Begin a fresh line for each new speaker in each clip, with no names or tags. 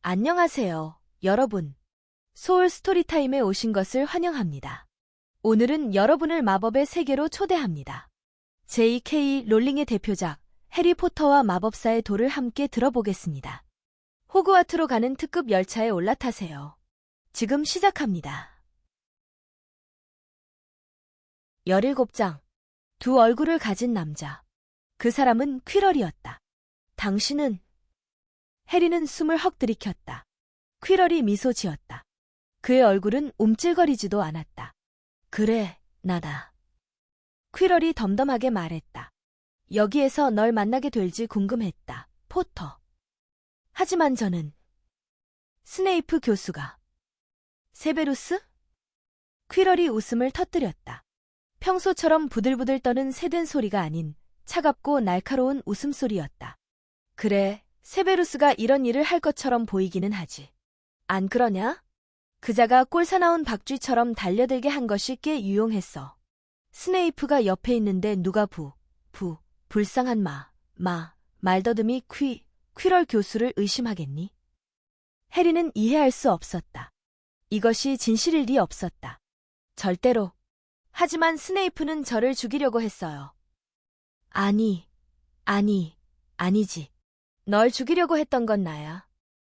안녕하세요, 여러분. 소울 스토리타임에 오신 것을 환영합니다. 오늘은 여러분을 마법의 세계로 초대합니다. J.K. 롤링의 대표작 해리포터와 마법사의 돌을 함께 들어보겠습니다. 호그와트로 가는 특급 열차에 올라타세요. 지금 시작합니다. 17장. 두 얼굴을 가진 남자. 그 사람은 퀴럴이었다. 당신은? 해리는 숨을 헉 들이켰다. 퀴럴이 미소 지었다. 그의 얼굴은 움찔거리지도 않았다. 그래, 나다. 퀴럴이 덤덤하게 말했다. 여기에서 널 만나게 될지 궁금했다, 포터. 하지만 저는 스네이프 교수가. 세베루스? 퀴럴이 웃음을 터뜨렸다. 평소처럼 부들부들 떠는 새된 소리가 아닌 차갑고 날카로운 웃음소리였다. 그래, 세베루스가 이런 일을 할 것처럼 보이기는 하지. 안 그러냐? 그자가 꼴사나운 박쥐처럼 달려들게 한 것이 꽤 유용했어. 스네이프가 옆에 있는데 누가 불쌍한 말더듬이 퀴럴 교수를 의심하겠니? 해리는 이해할 수 없었다. 이것이 진실일 리 없었다. 절대로. 하지만 스네이프는 저를 죽이려고 했어요. 아니지. 널 죽이려고 했던 건 나야.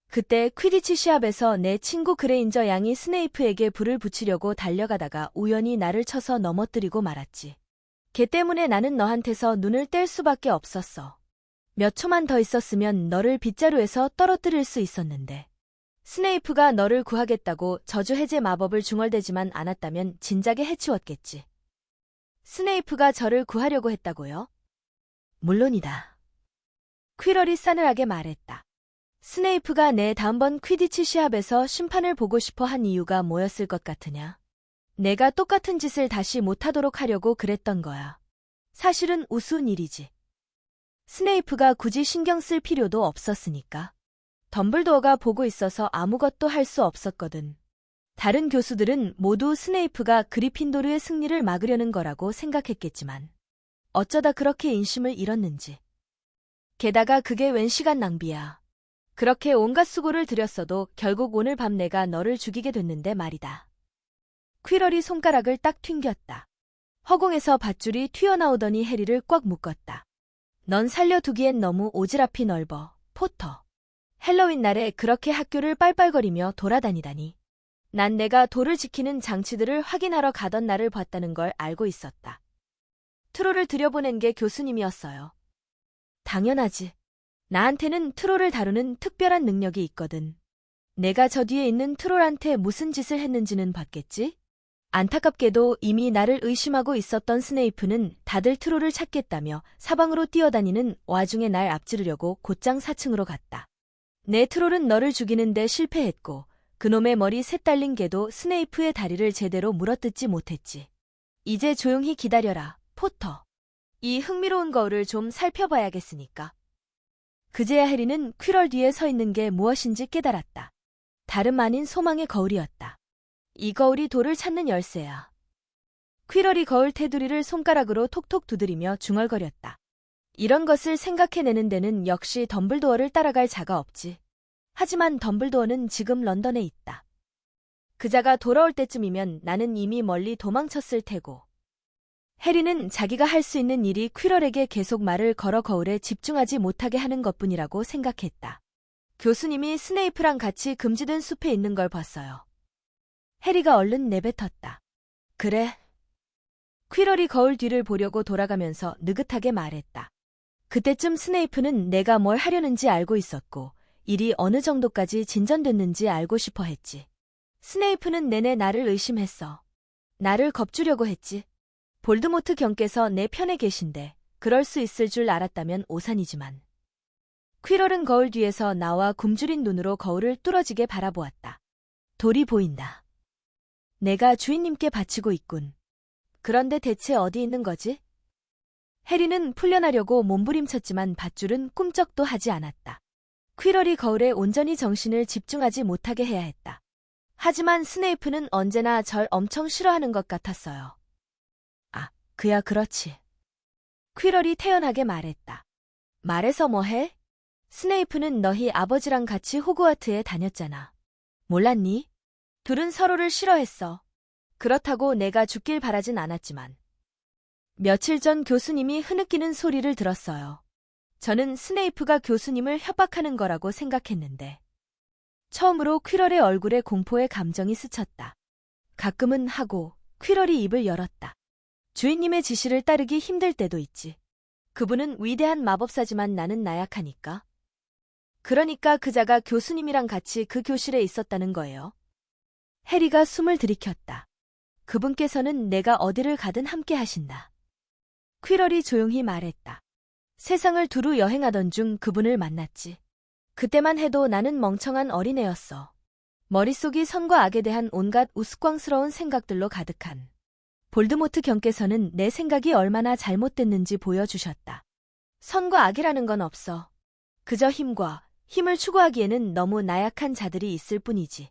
그때 퀴디치 시합에서 내 친구 그레인저 양이 스네이프에게 불을 붙이려고 달려가다가 우연히 나를 쳐서 넘어뜨리고 말았지. 걔 때문에 나는 너한테서 눈을 뗄 수밖에 없었어. 몇 초만 더 있었으면 너를 빗자루에서 떨어뜨릴 수 있었는데. 스네이프가 너를 구하겠다고 저주 해제 마법을 중얼대지만 않았다면 진작에 해치웠겠지. 스네이프가 저를 구하려고 했다고요? 물론이다. 퀴럴이 싸늘하게 말했다. 스네이프가 내 다음번 퀴디치 시합에서 심판을 보고 싶어 한 이유가 뭐였을 것 같으냐? 내가 똑같은 짓을 다시 못하도록 하려고 그랬던 거야. 사실은 우스운 일이지. 스네이프가 굳이 신경 쓸 필요도 없었으니까. 덤블도어가 보고 있어서 아무것도 할 수 없었거든. 다른 교수들은 모두 스네이프가 그리핀도르의 승리를 막으려는 거라고 생각했겠지만 어쩌다 그렇게 인심을 잃었는지. 게다가 그게 웬 시간 낭비야. 그렇게 온갖 수고를 들였어도 결국 오늘 밤 내가 너를 죽이게 됐는데 말이다. 퀴럴이 손가락을 딱 튕겼다. 허공에서 밧줄이 튀어나오더니 해리를 꽉 묶었다. 넌 살려두기엔 너무 오지랖이 넓어, 포터. 헬로윈 날에 그렇게 학교를 빨빨거리며 돌아다니다니. 난 내가 돌을 지키는 장치들을 확인하러 가던 날을 봤다는 걸 알고 있었다. 트롤을 들여보낸 게 교수님이었어요. 당연하지. 나한테는 트롤을 다루는 특별한 능력이 있거든. 내가 저 뒤에 있는 트롤한테 무슨 짓을 했는지는 봤겠지? 안타깝게도 이미 나를 의심하고 있었던 스네이프는 다들 트롤을 찾겠다며 사방으로 뛰어다니는 와중에 날 앞지르려고 곧장 4층으로 갔다. 내 트롤은 너를 죽이는데 실패했고 그놈의 머리 셋 달린 개도 스네이프의 다리를 제대로 물어뜯지 못했지. 이제 조용히 기다려라, 포터. 이 흥미로운 거울을 좀 살펴봐야겠으니까. 그제야 해리는 퀴럴 뒤에 서 있는 게 무엇인지 깨달았다. 다름 아닌 소망의 거울이었다. 이 거울이 돌을 찾는 열쇠야. 퀴럴이 거울 테두리를 손가락으로 톡톡 두드리며 중얼거렸다. 이런 것을 생각해내는 데는 역시 덤블도어를 따라갈 자가 없지. 하지만 덤블도어는 지금 런던에 있다. 그자가 돌아올 때쯤이면 나는 이미 멀리 도망쳤을 테고. 해리는 자기가 할 수 있는 일이 퀴럴에게 계속 말을 걸어 거울에 집중하지 못하게 하는 것뿐이라고 생각했다. 교수님이 스네이프랑 같이 금지된 숲에 있는 걸 봤어요. 해리가 얼른 내뱉었다. 그래. 퀴럴이 거울 뒤를 보려고 돌아가면서 느긋하게 말했다. 그때쯤 스네이프는 내가 뭘 하려는지 알고 있었고 일이 어느 정도까지 진전됐는지 알고 싶어 했지. 스네이프는 내내 나를 의심했어. 나를 겁주려고 했지. 볼드모트 경께서 내 편에 계신데 그럴 수 있을 줄 알았다면 오산이지만. 퀴럴은 거울 뒤에서 나와 굶주린 눈으로 거울을 뚫어지게 바라보았다. 돌이 보인다. 내가 주인님께 바치고 있군. 그런데 대체 어디 있는 거지? 해리는 풀려나려고 몸부림쳤지만 밧줄은 꿈쩍도 하지 않았다. 퀴럴이 거울에 온전히 정신을 집중하지 못하게 해야 했다. 하지만 스네이프는 언제나 절 엄청 싫어하는 것 같았어요. 그야 그렇지. 퀴럴이 태연하게 말했다. 말해서 뭐해? 스네이프는 너희 아버지랑 같이 호그와트에 다녔잖아. 몰랐니? 둘은 서로를 싫어했어. 그렇다고 내가 죽길 바라진 않았지만. 며칠 전 교수님이 흐느끼는 소리를 들었어요. 저는 스네이프가 교수님을 협박하는 거라고 생각했는데. 처음으로 퀴럴의 얼굴에 공포의 감정이 스쳤다. 가끔은 하고 퀴럴이 입을 열었다. 주인님의 지시를 따르기 힘들 때도 있지. 그분은 위대한 마법사지만 나는 나약하니까. 그러니까 그자가 교수님이랑 같이 그 교실에 있었다는 거예요. 해리가 숨을 들이켰다. 그분께서는 내가 어디를 가든 함께 하신다. 퀴럴이 조용히 말했다. 세상을 두루 여행하던 중 그분을 만났지. 그때만 해도 나는 멍청한 어린애였어. 머릿속이 선과 악에 대한 온갖 우스꽝스러운 생각들로 가득한. 볼드모트 경께서는 내 생각이 얼마나 잘못됐는지 보여주셨다. 선과 악이라는 건 없어. 그저 힘을 추구하기에는 너무 나약한 자들이 있을 뿐이지.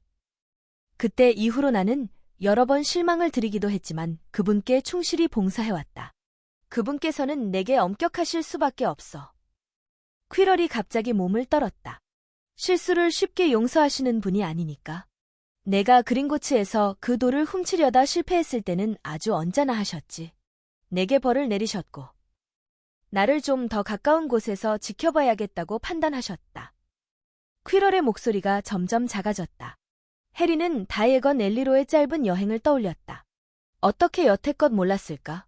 그때 이후로 나는 여러 번 실망을 드리기도 했지만 그분께 충실히 봉사해왔다. 그분께서는 내게 엄격하실 수밖에 없어. 퀴럴이 갑자기 몸을 떨었다. 실수를 쉽게 용서하시는 분이 아니니까. 내가 그린고츠에서 그 돌을 훔치려다 실패했을 때는 아주 언짢아 하셨지. 내게 벌을 내리셨고 나를 좀 더 가까운 곳에서 지켜봐야겠다고 판단하셨다. 퀴럴의 목소리가 점점 작아졌다. 해리는 다이애건 엘리로의 짧은 여행을 떠올렸다. 어떻게 여태껏 몰랐을까?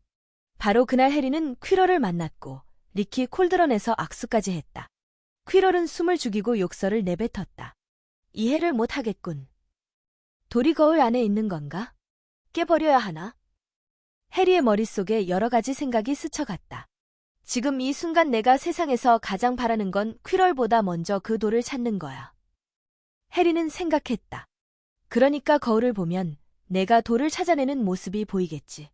바로 그날 해리는 퀴럴을 만났고 리키 콜드런에서 악수까지 했다. 퀴럴은 숨을 죽이고 욕설을 내뱉었다. 이해를 못하겠군. 돌이 거울 안에 있는 건가? 깨버려야 하나? 해리의 머릿속에 여러 가지 생각이 스쳐갔다. 지금 이 순간 내가 세상에서 가장 바라는 건 퀴럴보다 먼저 그 돌을 찾는 거야. 해리는 생각했다. 그러니까 거울을 보면 내가 돌을 찾아내는 모습이 보이겠지.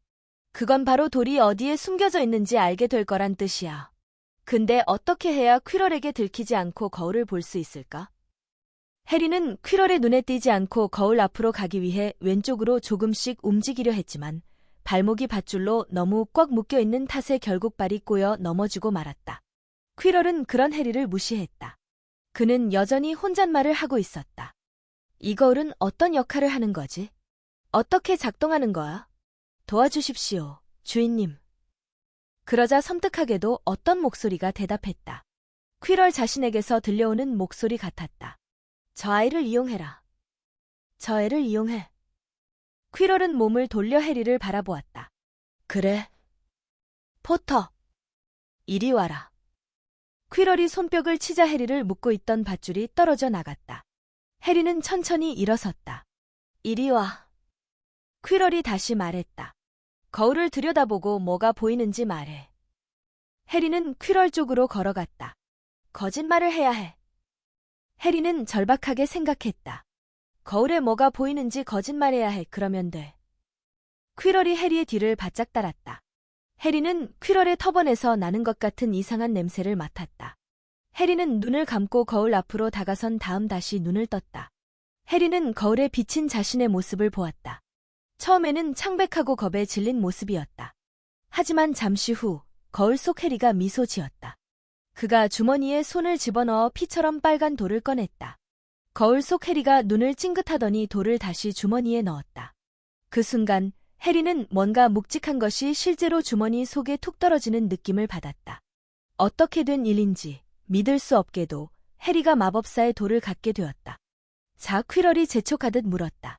그건 바로 돌이 어디에 숨겨져 있는지 알게 될 거란 뜻이야. 근데 어떻게 해야 퀴럴에게 들키지 않고 거울을 볼 수 있을까? 해리는 퀴럴의 눈에 띄지 않고 거울 앞으로 가기 위해 왼쪽으로 조금씩 움직이려 했지만 발목이 밧줄로 너무 꽉 묶여있는 탓에 결국 발이 꼬여 넘어지고 말았다. 퀴럴은 그런 해리를 무시했다. 그는 여전히 혼잣말을 하고 있었다. 이 거울은 어떤 역할을 하는 거지? 어떻게 작동하는 거야? 도와주십시오, 주인님. 그러자 섬뜩하게도 어떤 목소리가 대답했다. 퀴럴 자신에게서 들려오는 목소리 같았다. 저 아이를 이용해라. 저 애를 이용해. 퀴럴은 몸을 돌려 해리를 바라보았다. 그래. 포터. 이리 와라. 퀴럴이 손뼉을 치자 해리를 묶고 있던 밧줄이 떨어져 나갔다. 해리는 천천히 일어섰다. 이리 와. 퀴럴이 다시 말했다. 거울을 들여다보고 뭐가 보이는지 말해. 해리는 퀴럴 쪽으로 걸어갔다. 거짓말을 해야 해. 해리는 절박하게 생각했다. 거울에 뭐가 보이는지 거짓말해야 해. 그러면 돼. 퀴럴이 해리의 뒤를 바짝 따랐다. 해리는 퀴럴의 터번에서 나는 것 같은 이상한 냄새를 맡았다. 해리는 눈을 감고 거울 앞으로 다가선 다음 다시 눈을 떴다. 해리는 거울에 비친 자신의 모습을 보았다. 처음에는 창백하고 겁에 질린 모습이었다. 하지만 잠시 후 거울 속 해리가 미소 지었다. 그가 주머니에 손을 집어넣어 피처럼 빨간 돌을 꺼냈다. 거울 속 해리가 눈을 찡긋하더니 돌을 다시 주머니에 넣었다. 그 순간 해리는 뭔가 묵직한 것이 실제로 주머니 속에 툭 떨어지는 느낌을 받았다. 어떻게 된 일인지 믿을 수 없게도 해리가 마법사의 돌을 갖게 되었다. 자, 퀴럴이 재촉하듯 물었다.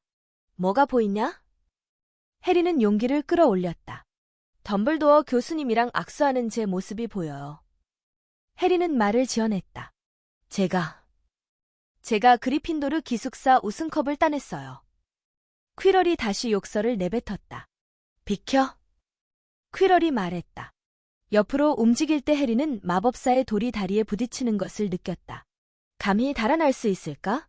뭐가 보이냐? 해리는 용기를 끌어올렸다. 덤블도어 교수님이랑 악수하는 제 모습이 보여요. 해리는 말을 지어냈다. 제가 그리핀도르 기숙사 우승컵을 따냈어요. 퀴럴이 다시 욕설을 내뱉었다. 비켜. 퀴럴이 말했다. 옆으로 움직일 때 해리는 마법사의 돌이 다리에 부딪히는 것을 느꼈다. 감히 달아날 수 있을까?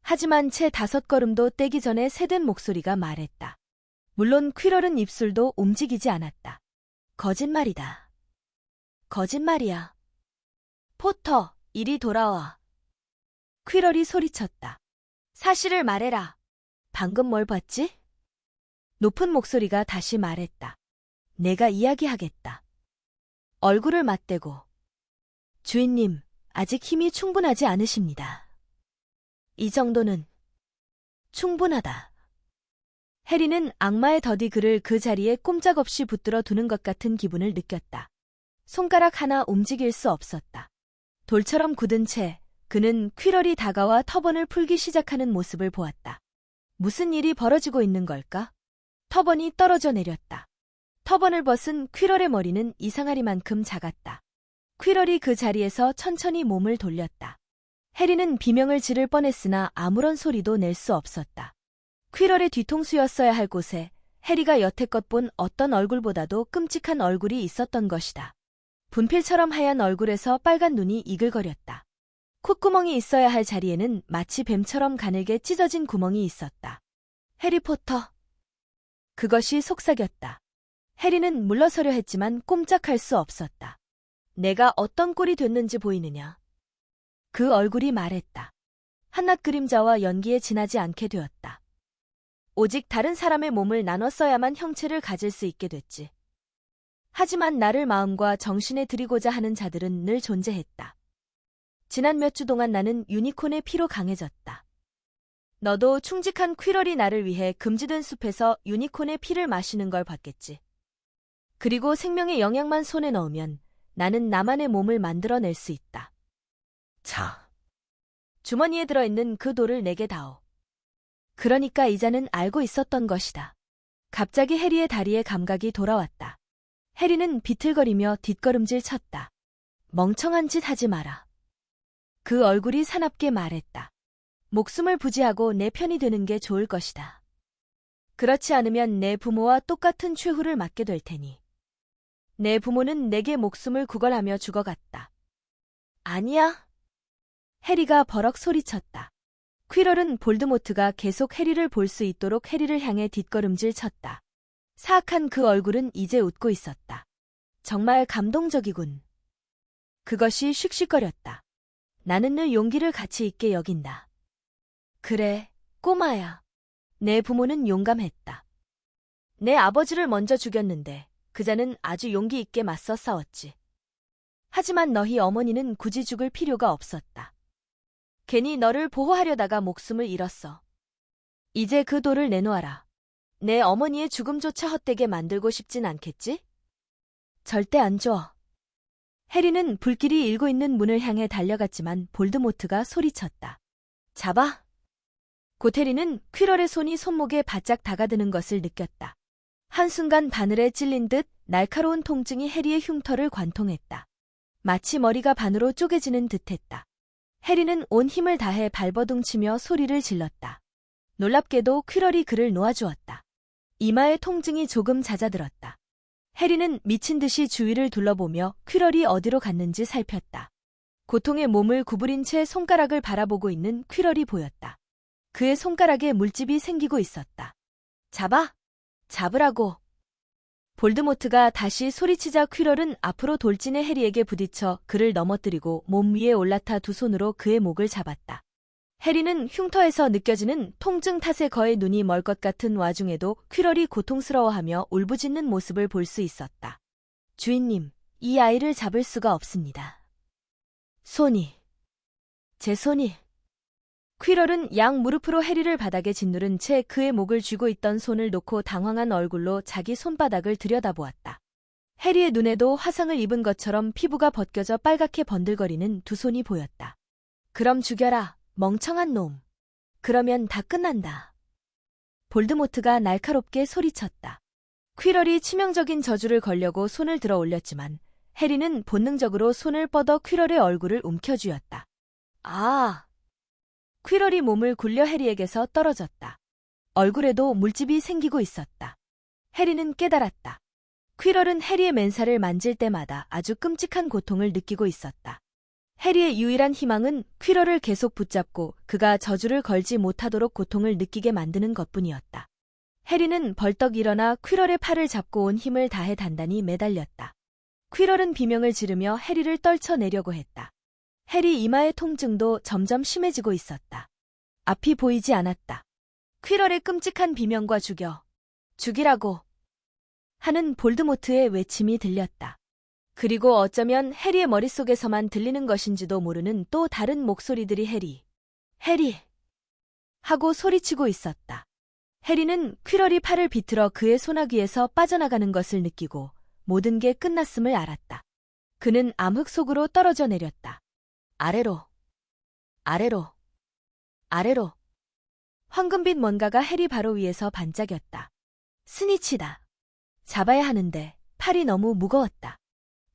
하지만 채 5걸음도 떼기 전에 새된 목소리가 말했다. 물론 퀴럴은 입술도 움직이지 않았다. 거짓말이다. 거짓말이야. 포터, 이리 돌아와. 퀴럴이 소리쳤다. 사실을 말해라. 방금 뭘 봤지? 높은 목소리가 다시 말했다. 내가 이야기하겠다. 얼굴을 맞대고. 주인님, 아직 힘이 충분하지 않으십니다. 이 정도는 충분하다. 해리는 악마의 더디 그를 그 자리에 꼼짝없이 붙들어 두는 것 같은 기분을 느꼈다. 손가락 하나 움직일 수 없었다. 돌처럼 굳은 채 그는 퀴럴이 다가와 터번을 풀기 시작하는 모습을 보았다. 무슨 일이 벌어지고 있는 걸까? 터번이 떨어져 내렸다. 터번을 벗은 퀴럴의 머리는 이상하리만큼 작았다. 퀴럴이 그 자리에서 천천히 몸을 돌렸다. 해리는 비명을 지를 뻔했으나 아무런 소리도 낼 수 없었다. 퀴럴의 뒤통수였어야 할 곳에 해리가 여태껏 본 어떤 얼굴보다도 끔찍한 얼굴이 있었던 것이다. 분필처럼 하얀 얼굴에서 빨간 눈이 이글거렸다. 콧구멍이 있어야 할 자리에는 마치 뱀처럼 가늘게 찢어진 구멍이 있었다. 해리포터. 그것이 속삭였다. 해리는 물러서려 했지만 꼼짝할 수 없었다. 내가 어떤 꼴이 됐는지 보이느냐? 그 얼굴이 말했다. 한낱 그림자와 연기에 지나지 않게 되었다. 오직 다른 사람의 몸을 나눠 써야만 형체를 가질 수 있게 됐지. 하지만 나를 마음과 정신에 들이고자 하는 자들은 늘 존재했다. 지난 몇 주 동안 나는 유니콘의 피로 강해졌다. 너도 충직한 퀴럴이 나를 위해 금지된 숲에서 유니콘의 피를 마시는 걸 봤겠지. 그리고 생명의 영양만 손에 넣으면 나는 나만의 몸을 만들어낼 수 있다. 자, 주머니에 들어있는 그 돌을 내게 다오. 그러니까 이자는 알고 있었던 것이다. 갑자기 해리의 다리에 감각이 돌아왔다. 해리는 비틀거리며 뒷걸음질 쳤다. 멍청한 짓 하지 마라. 그 얼굴이 사납게 말했다. 목숨을 부지하고 내 편이 되는 게 좋을 것이다. 그렇지 않으면 내 부모와 똑같은 최후를 맞게 될 테니. 내 부모는 내게 목숨을 구걸하며 죽어갔다. 아니야. 해리가 버럭 소리쳤다. 퀴럴은 볼드모트가 계속 해리를 볼 수 있도록 해리를 향해 뒷걸음질 쳤다. 사악한 그 얼굴은 이제 웃고 있었다. 정말 감동적이군. 그것이 씩씩거렸다. 나는 늘 용기를 가치 있게 여긴다. 그래, 꼬마야. 내 부모는 용감했다. 내 아버지를 먼저 죽였는데 그자는 아주 용기 있게 맞서 싸웠지. 하지만 너희 어머니는 굳이 죽을 필요가 없었다. 괜히 너를 보호하려다가 목숨을 잃었어. 이제 그 돌을 내놓아라. 내 어머니의 죽음조차 헛되게 만들고 싶진 않겠지? 절대 안 줘. 해리는 불길이 일고 있는 문을 향해 달려갔지만 볼드모트가 소리쳤다. 잡아. 곧 해리는 퀴럴의 손이 손목에 바짝 다가드는 것을 느꼈다. 한순간 바늘에 찔린 듯 날카로운 통증이 해리의 흉터를 관통했다. 마치 머리가 반으로 쪼개지는 듯했다. 해리는 온 힘을 다해 발버둥치며 소리를 질렀다. 놀랍게도 퀴럴이 그를 놓아주었다. 이마의 통증이 조금 잦아들었다. 해리는 미친 듯이 주위를 둘러보며 퀴럴이 어디로 갔는지 살폈다. 고통에 몸을 구부린 채 손가락을 바라보고 있는 퀴럴이 보였다. 그의 손가락에 물집이 생기고 있었다. 잡아! 잡으라고! 볼드모트가 다시 소리치자 퀴럴은 앞으로 돌진해 해리에게 부딪혀 그를 넘어뜨리고 몸 위에 올라타 두 손으로 그의 목을 잡았다. 해리는 흉터에서 느껴지는 통증 탓에 거의 눈이 멀 것 같은 와중에도 퀴럴이 고통스러워하며 울부짖는 모습을 볼 수 있었다. 주인님, 이 아이를 잡을 수가 없습니다. 제 손이. 퀴럴은 양 무릎으로 해리를 바닥에 짓누른 채 그의 목을 쥐고 있던 손을 놓고 당황한 얼굴로 자기 손바닥을 들여다보았다. 해리의 눈에도 화상을 입은 것처럼 피부가 벗겨져 빨갛게 번들거리는 두 손이 보였다. 그럼 죽여라, 멍청한 놈. 그러면 다 끝난다. 볼드모트가 날카롭게 소리쳤다. 퀴럴이 치명적인 저주를 걸려고 손을 들어 올렸지만 해리는 본능적으로 손을 뻗어 퀴럴의 얼굴을 움켜쥐었다. 아! 퀴럴이 몸을 굴려 해리에게서 떨어졌다. 얼굴에도 물집이 생기고 있었다. 해리는 깨달았다. 퀴럴은 해리의 맨살을 만질 때마다 아주 끔찍한 고통을 느끼고 있었다. 해리의 유일한 희망은 퀴럴을 계속 붙잡고 그가 저주를 걸지 못하도록 고통을 느끼게 만드는 것뿐이었다. 해리는 벌떡 일어나 퀴럴의 팔을 잡고 온 힘을 다해 단단히 매달렸다. 퀴럴은 비명을 지르며 해리를 떨쳐내려고 했다. 해리 이마의 통증도 점점 심해지고 있었다. 앞이 보이지 않았다. 퀴럴의 끔찍한 비명과 죽이라고 하는 볼드모트의 외침이 들렸다. 그리고 어쩌면 해리의 머릿속에서만 들리는 것인지도 모르는 또 다른 목소리들이 해리, 해리 하고 소리치고 있었다. 해리는 퀴럴이 팔을 비틀어 그의 소나귀에서 빠져나가는 것을 느끼고 모든 게 끝났음을 알았다. 그는 암흑 속으로 떨어져 내렸다. 아래로, 아래로, 아래로. 황금빛 뭔가가 해리 바로 위에서 반짝였다. 스니치다. 잡아야 하는데 팔이 너무 무거웠다.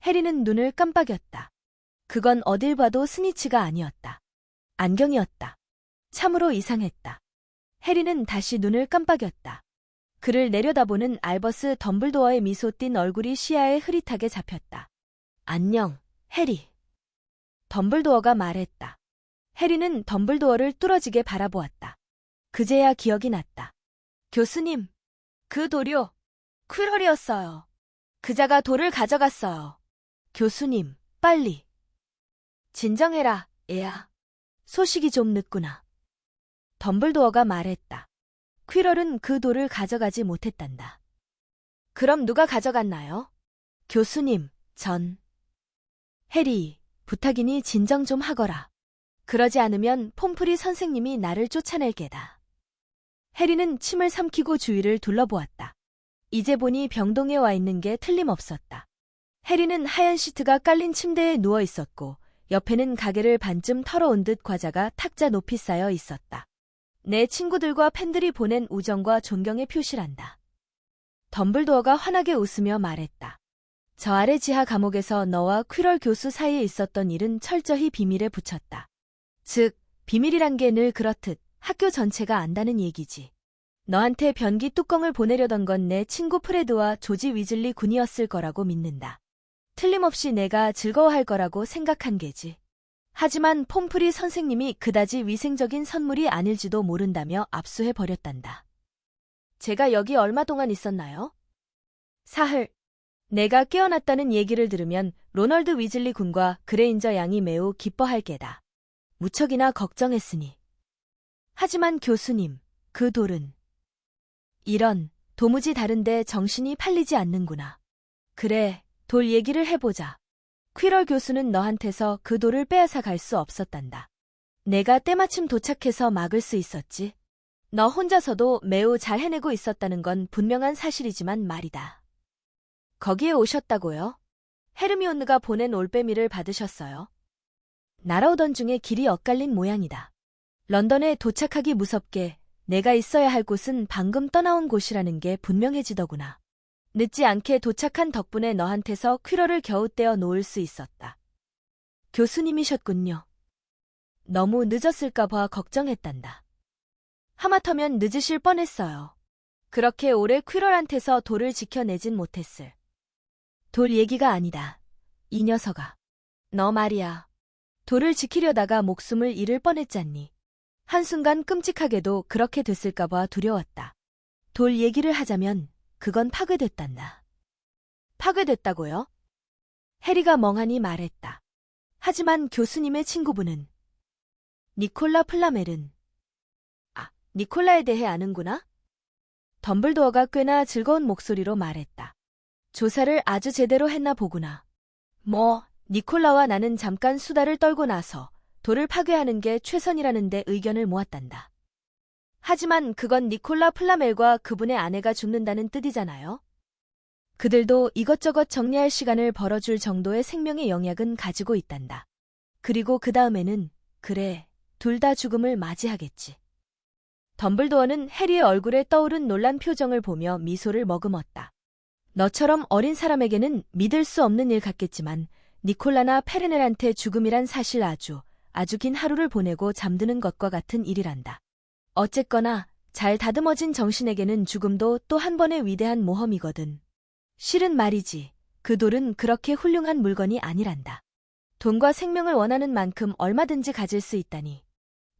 해리는 눈을 깜빡였다. 그건 어딜 봐도 스니치가 아니었다. 안경이었다. 참으로 이상했다. 해리는 다시 눈을 깜빡였다. 그를 내려다보는 알버스 덤블도어의 미소 띤 얼굴이 시야에 흐릿하게 잡혔다. 안녕, 해리. 덤블도어가 말했다. 해리는 덤블도어를 뚫어지게 바라보았다. 그제야 기억이 났다. 교수님, 그 돌이요. 퀴럴이었어요. 그자가 돌을 가져갔어요. 교수님, 빨리. 진정해라, 애야. 소식이 좀 늦구나. 덤블도어가 말했다. 퀴럴은 그 돌을 가져가지 못했단다. 그럼 누가 가져갔나요? 교수님, 전. 해리, 부탁이니 진정 좀 하거라. 그러지 않으면 폼프리 선생님이 나를 쫓아낼 게다. 해리는 침을 삼키고 주위를 둘러보았다. 이제 보니 병동에 와 있는 게 틀림없었다. 해리는 하얀 시트가 깔린 침대에 누워 있었고 옆에는 가게를 반쯤 털어온 듯 과자가 탁자 높이 쌓여 있었다. 내 친구들과 팬들이 보낸 우정과 존경의 표시란다. 덤블도어가 환하게 웃으며 말했다. 저 아래 지하 감옥에서 너와 퀴럴 교수 사이에 있었던 일은 철저히 비밀에 붙였다. 즉, 비밀이란 게 늘 그렇듯 학교 전체가 안다는 얘기지. 너한테 변기 뚜껑을 보내려던 건 내 친구 프레드와 조지 위즐리 군이었을 거라고 믿는다. 틀림없이 내가 즐거워할 거라고 생각한 게지. 하지만 폼프리 선생님이 그다지 위생적인 선물이 아닐지도 모른다며 압수해버렸단다. 제가 여기 얼마 동안 있었나요? 사흘. 내가 깨어났다는 얘기를 들으면 로널드 위즐리 군과 그레인저 양이 매우 기뻐할 게다. 무척이나 걱정했으니. 하지만 교수님, 그 돌은. 이런, 도무지 다른데 정신이 팔리지 않는구나. 그래, 돌 얘기를 해보자. 퀴럴 교수는 너한테서 그 돌을 빼앗아 갈 수 없었단다. 내가 때마침 도착해서 막을 수 있었지. 너 혼자서도 매우 잘 해내고 있었다는 건 분명한 사실이지만 말이다. 거기에 오셨다고요? 헤르미온느가 보낸 올빼미를 받으셨어요? 날아오던 중에 길이 엇갈린 모양이다. 런던에 도착하기 무섭게 내가 있어야 할 곳은 방금 떠나온 곳이라는 게 분명해지더구나. 늦지 않게 도착한 덕분에 너한테서 퀴럴을 겨우 떼어 놓을 수 있었다. 교수님이셨군요. 너무 늦었을까 봐 걱정했단다. 하마터면 늦으실 뻔했어요. 그렇게 오래 퀴럴한테서 돌을 지켜내진 못했을. 돌 얘기가 아니다. 이 녀석아. 너 말이야. 돌을 지키려다가 목숨을 잃을 뻔했잖니. 한순간 끔찍하게도 그렇게 됐을까 봐 두려웠다. 돌 얘기를 하자면 그건 파괴됐단다. 파괴됐다고요? 해리가 멍하니 말했다. 하지만 교수님의 친구분은 니콜라 플라멜은 니콜라에 대해 아는구나? 덤블도어가 꽤나 즐거운 목소리로 말했다. 조사를 아주 제대로 했나 보구나. 니콜라와 나는 잠깐 수다를 떨고 나서 돌을 파괴하는 게 최선이라는 데 의견을 모았단다. 하지만 그건 니콜라 플라멜과 그분의 아내가 죽는다는 뜻이잖아요. 그들도 이것저것 정리할 시간을 벌어줄 정도의 생명의 영약은 가지고 있단다. 그리고 그 다음에는 그래, 둘 다 죽음을 맞이하겠지. 덤블도어는 해리의 얼굴에 떠오른 놀란 표정을 보며 미소를 머금었다. 너처럼 어린 사람에게는 믿을 수 없는 일 같겠지만 니콜라나 페르넬한테 죽음이란 사실 아주 긴 하루를 보내고 잠드는 것과 같은 일이란다. 어쨌거나 잘 다듬어진 정신에게는 죽음도 또 한 번의 위대한 모험이거든. 실은 말이지, 그 돌은 그렇게 훌륭한 물건이 아니란다. 돈과 생명을 원하는 만큼 얼마든지 가질 수 있다니.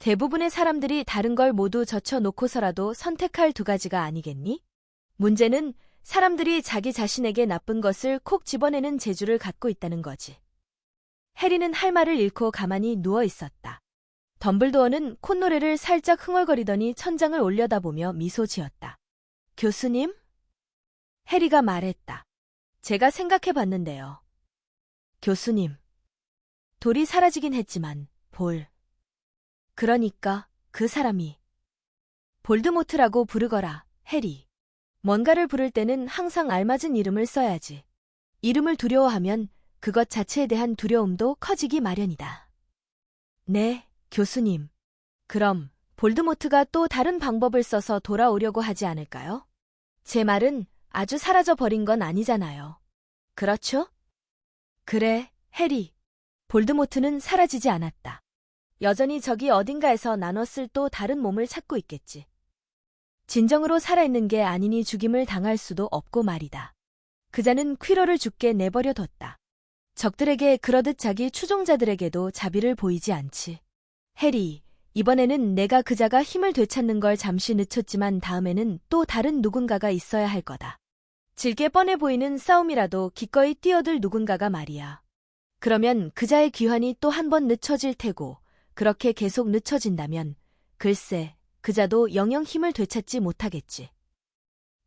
대부분의 사람들이 다른 걸 모두 젖혀놓고서라도 선택할 두 가지가 아니겠니? 문제는 사람들이 자기 자신에게 나쁜 것을 콕 집어내는 재주를 갖고 있다는 거지. 해리는 할 말을 잃고 가만히 누워 있었다. 덤블도어는 콧노래를 살짝 흥얼거리더니 천장을 올려다보며 미소 지었다. 교수님? 해리가 말했다. 제가 생각해봤는데요. 교수님. 돌이 사라지긴 했지만, 그러니까 그 사람이 볼드모트라고 부르거라, 해리. 뭔가를 부를 때는 항상 알맞은 이름을 써야지. 이름을 두려워하면 그것 자체에 대한 두려움도 커지기 마련이다. 네, 교수님. 그럼 볼드모트가 또 다른 방법을 써서 돌아오려고 하지 않을까요? 제 말은 아주 사라져 버린 건 아니잖아요. 그렇죠? 그래, 해리. 볼드모트는 사라지지 않았다. 여전히 저기 어딘가에서 나눴을 또 다른 몸을 찾고 있겠지. 진정으로 살아있는 게 아니니 죽임을 당할 수도 없고 말이다. 그자는 퀴러를 죽게 내버려 뒀다. 적들에게 그러듯 자기 추종자들에게도 자비를 보이지 않지. 해리, 이번에는 내가 그자가 힘을 되찾는 걸 잠시 늦췄지만 다음에는 또 다른 누군가가 있어야 할 거다. 질게 뻔해 보이는 싸움이라도 기꺼이 뛰어들 누군가가 말이야. 그러면 그자의 귀환이 또 한 번 늦춰질 테고 그렇게 계속 늦춰진다면 글쎄 그자도 영영 힘을 되찾지 못하겠지.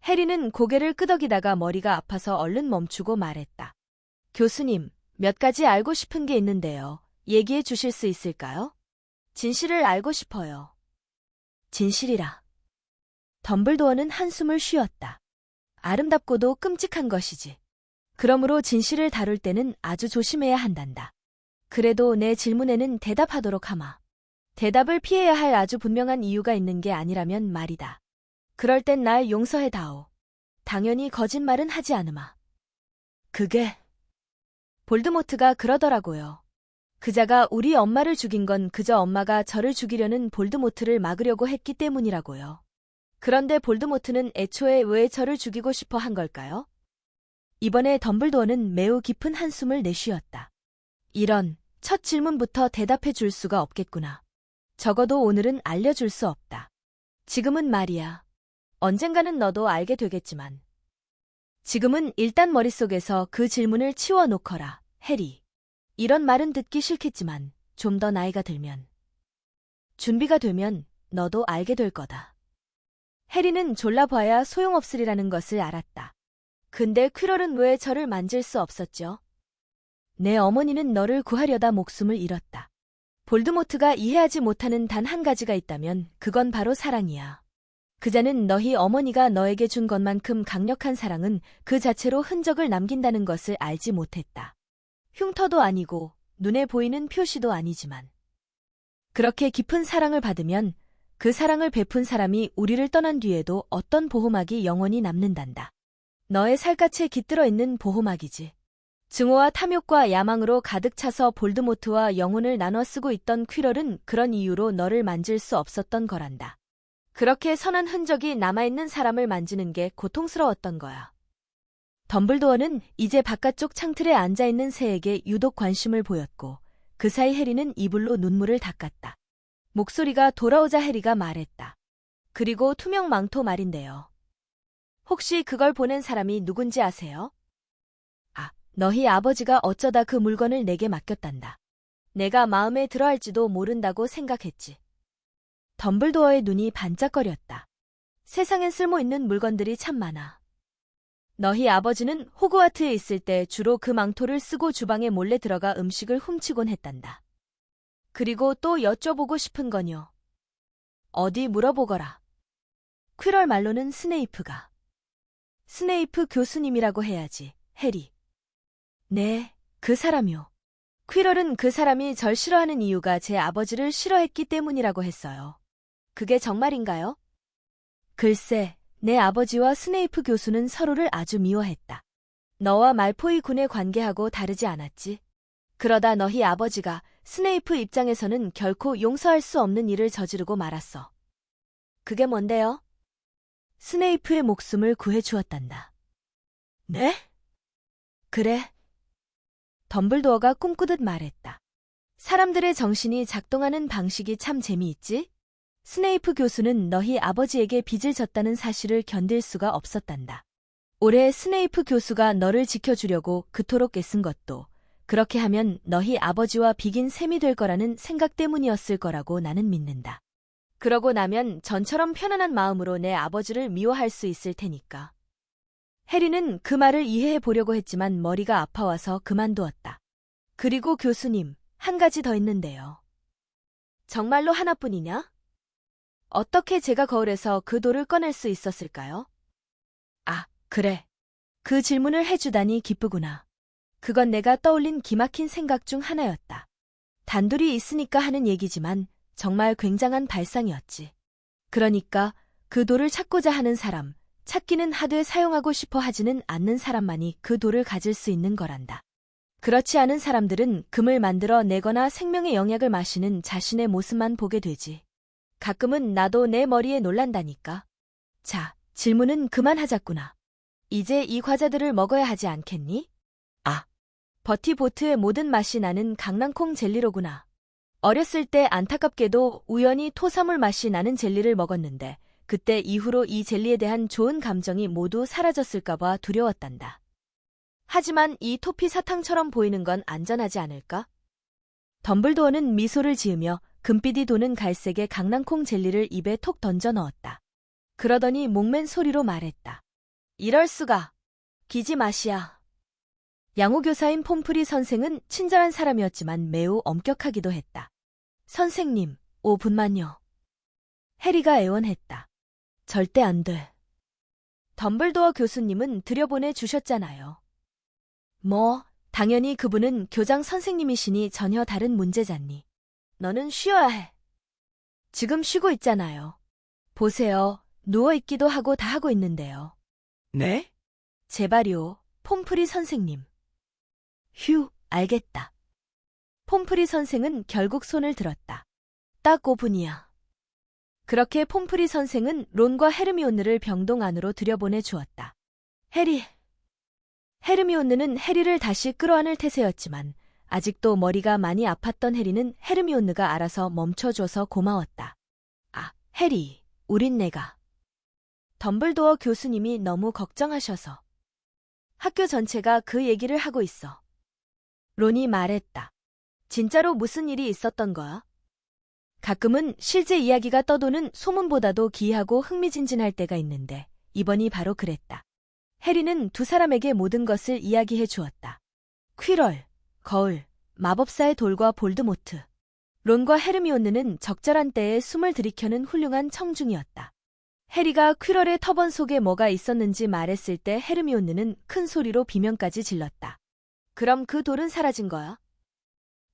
해리는 고개를 끄덕이다가 머리가 아파서 얼른 멈추고 말했다. 교수님, 몇 가지 알고 싶은 게 있는데요. 얘기해 주실 수 있을까요? 진실을 알고 싶어요. 진실이라. 덤블도어는 한숨을 쉬었다. 아름답고도 끔찍한 것이지. 그러므로 진실을 다룰 때는 아주 조심해야 한단다. 그래도 내 질문에는 대답하도록 하마. 대답을 피해야 할 아주 분명한 이유가 있는 게 아니라면 말이다. 그럴 땐 날 용서해 다오. 당연히 거짓말은 하지 않으마. 그게 볼드모트가 그러더라고요. 그자가 우리 엄마를 죽인 건 그저 엄마가 저를 죽이려는 볼드모트를 막으려고 했기 때문이라고요. 그런데 볼드모트는 애초에 왜 저를 죽이고 싶어 한 걸까요? 이번에 덤블도어는 매우 깊은 한숨을 내쉬었다. 이런, 첫 질문부터 대답해 줄 수가 없겠구나. 적어도 오늘은 알려줄 수 없다. 지금은 말이야. 언젠가는 너도 알게 되겠지만. 지금은 일단 머릿속에서 그 질문을 치워놓거라, 해리. 이런 말은 듣기 싫겠지만 좀 더 나이가 들면. 준비가 되면 너도 알게 될 거다. 해리는 졸라봐야 소용없으리라는 것을 알았다. 근데 퀴럴은 왜 저를 만질 수 없었죠? 내 어머니는 너를 구하려다 목숨을 잃었다. 볼드모트가 이해하지 못하는 단 한 가지가 있다면 그건 바로 사랑이야. 그자는 너희 어머니가 너에게 준 것만큼 강력한 사랑은 그 자체로 흔적을 남긴다는 것을 알지 못했다. 흉터도 아니고 눈에 보이는 표시도 아니지만. 그렇게 깊은 사랑을 받으면 그 사랑을 베푼 사람이 우리를 떠난 뒤에도 어떤 보호막이 영원히 남는단다. 너의 살갗에 깃들어 있는 보호막이지. 증오와 탐욕과 야망으로 가득 차서 볼드모트와 영혼을 나눠 쓰고 있던 퀴럴은 그런 이유로 너를 만질 수 없었던 거란다. 그렇게 선한 흔적이 남아있는 사람을 만지는 게 고통스러웠던 거야. 덤블도어는 이제 바깥쪽 창틀에 앉아있는 새에게 유독 관심을 보였고 그 사이 해리는 이불로 눈물을 닦았다. 목소리가 돌아오자 해리가 말했다. 그리고 투명 망토 말인데요. 혹시 그걸 보낸 사람이 누군지 아세요? 아, 너희 아버지가 어쩌다 그 물건을 내게 맡겼단다. 내가 마음에 들어할지도 모른다고 생각했지. 덤블도어의 눈이 반짝거렸다. 세상엔 쓸모있는 물건들이 참 많아. 너희 아버지는 호그와트에 있을 때 주로 그 망토를 쓰고 주방에 몰래 들어가 음식을 훔치곤 했단다. 그리고 또 여쭤보고 싶은 건요. 어디 물어보거라. 퀴럴 말로는 스네이프가. 스네이프 교수님이라고 해야지, 해리. 네, 그 사람이요. 퀴럴은 그 사람이 절 싫어하는 이유가 제 아버지를 싫어했기 때문이라고 했어요. 그게 정말인가요? 글쎄, 내 아버지와 스네이프 교수는 서로를 아주 미워했다. 너와 말포이 군의 관계하고 다르지 않았지. 그러다 너희 아버지가 스네이프 입장에서는 결코 용서할 수 없는 일을 저지르고 말았어. 그게 뭔데요? 스네이프의 목숨을 구해주었단다. 네? 그래. 덤블도어가 꿈꾸듯 말했다. 사람들의 정신이 작동하는 방식이 참 재미있지? 스네이프 교수는 너희 아버지에게 빚을 졌다는 사실을 견딜 수가 없었단다. 올해 스네이프 교수가 너를 지켜주려고 그토록 애쓴 것도 그렇게 하면 너희 아버지와 비긴 셈이 될 거라는 생각 때문이었을 거라고 나는 믿는다. 그러고 나면 전처럼 편안한 마음으로 내 아버지를 미워할 수 있을 테니까. 해리는 그 말을 이해해 보려고 했지만 머리가 아파와서 그만두었다. 그리고 교수님, 한 가지 더 있는데요. 정말로 하나뿐이냐? 어떻게 제가 거울에서 그 돌을 꺼낼 수 있었을까요? 아, 그래. 그 질문을 해주다니 기쁘구나. 그건 내가 떠올린 기막힌 생각 중 하나였다. 단둘이 있으니까 하는 얘기지만 정말 굉장한 발상이었지. 그러니까 그 돌을 찾고자 하는 사람, 찾기는 하되 사용하고 싶어 하지는 않는 사람만이 그 돌을 가질 수 있는 거란다. 그렇지 않은 사람들은 금을 만들어 내거나 생명의 영약을 마시는 자신의 모습만 보게 되지. 가끔은 나도 내 머리에 놀란다니까. 자, 질문은 그만하자꾸나. 이제 이 과자들을 먹어야 하지 않겠니? 아, 버티보트의 모든 맛이 나는 강낭콩 젤리로구나. 어렸을 때 안타깝게도 우연히 토사물 맛이 나는 젤리를 먹었는데 그때 이후로 이 젤리에 대한 좋은 감정이 모두 사라졌을까봐 두려웠단다. 하지만 이 토피 사탕처럼 보이는 건 안전하지 않을까? 덤블도어는 미소를 지으며 금빛이 도는 갈색의 강낭콩 젤리를 입에 톡 던져 넣었다. 그러더니 목맨 소리로 말했다. 이럴 수가. 기지 맛이야. 양호교사인 폼프리 선생은 친절한 사람이었지만 매우 엄격하기도 했다. 선생님, 5분만요. 해리가 애원했다. 절대 안 돼. 덤블도어 교수님은 들여보내 주셨잖아요. 뭐, 당연히 그분은 교장 선생님이시니 전혀 다른 문제잖니. 너는 쉬어야 해. 지금 쉬고 있잖아요. 보세요. 누워있기도 하고 다 하고 있는데요.
네?
제발요, 폼프리 선생님. 휴, 알겠다. 폼프리 선생은 결국 손을 들었다. 딱 5분이야. 그렇게 폼프리 선생은 론과 헤르미온느를 병동 안으로 들여보내 주었다. 헤르미온느는 해리를 다시 끌어안을 태세였지만 아직도 머리가 많이 아팠던 해리는 헤르미온느가 알아서 멈춰줘서 고마웠다. 아, 해리, 우린 내가. 덤블도어 교수님이 너무 걱정하셔서. 학교 전체가 그 얘기를 하고 있어. 론이 말했다. 진짜로 무슨 일이 있었던 거야? 가끔은 실제 이야기가 떠도는 소문보다도 기이하고 흥미진진할 때가 있는데 이번이 바로 그랬다. 해리는 두 사람에게 모든 것을 이야기해 주었다. 퀴럴, 거울, 마법사의 돌과 볼드모트. 론과 헤르미온느는 적절한 때에 숨을 들이켜는 훌륭한 청중이었다. 해리가 퀴럴의 터번 속에 뭐가 있었는지 말했을 때 헤르미온느는 큰 소리로 비명까지 질렀다. 그럼 그 돌은 사라진 거야?